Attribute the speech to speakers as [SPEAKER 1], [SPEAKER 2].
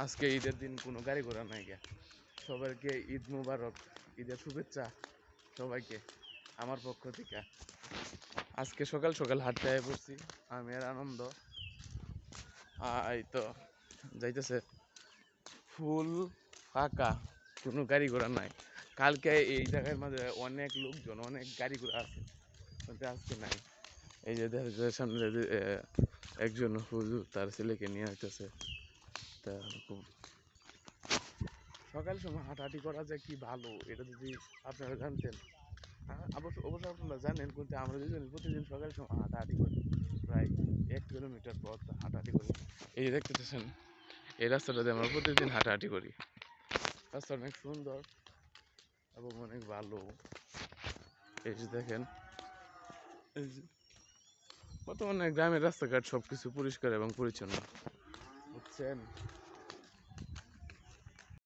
[SPEAKER 1] আজকে ঈদের দিন কোনো গাড়ি ঘোড়া নাই গে। সবাইকে ঈদ মুবারক, ঈদের শুভেচ্ছা সবাইকে আমার পক্ষ থেকে। আজকে সকাল সকাল হাঁটতে পড়ছি, আমি আর আনন্দ। এই তো যাইতেছে, ফুল ফাঁকা, কোনো গাড়ি ঘোড়া নাই। কালকে এই জায়গার মাঝে অনেক লোকজন, অনেক গাড়ি ঘোড়া আছে, কিন্তু আজকে নাই। এই যে দেখা সামনে একজন হুজুর তার ছেলেকে নিয়ে আসতেছে। তা সকাল সময় হাঁটাহাঁটি করা যায় কি ভালো, এটা যদি আপনারা জানতেন। অবশ্য আপনারা জানেন, কিন্তু আমরা দুজন প্রতিদিন সকাল সময় হাঁটাহাঁটি করি, প্রায় 1 কিলোমিটার পথ হাঁটাহাঁটি করি। এই যে দেখতেছেন, এই রাস্তাটাতে আমরা প্রতিদিন হাঁটাহাঁটি করি। রাস্তা অনেক সুন্দর এবং অনেক ভালো। এই যে দেখেন, এই যে বর্তমানে গ্রামের রাস্তাঘাট সবকিছু পরিষ্কার এবং পরিচ্ছন্ন, বুঝছেন।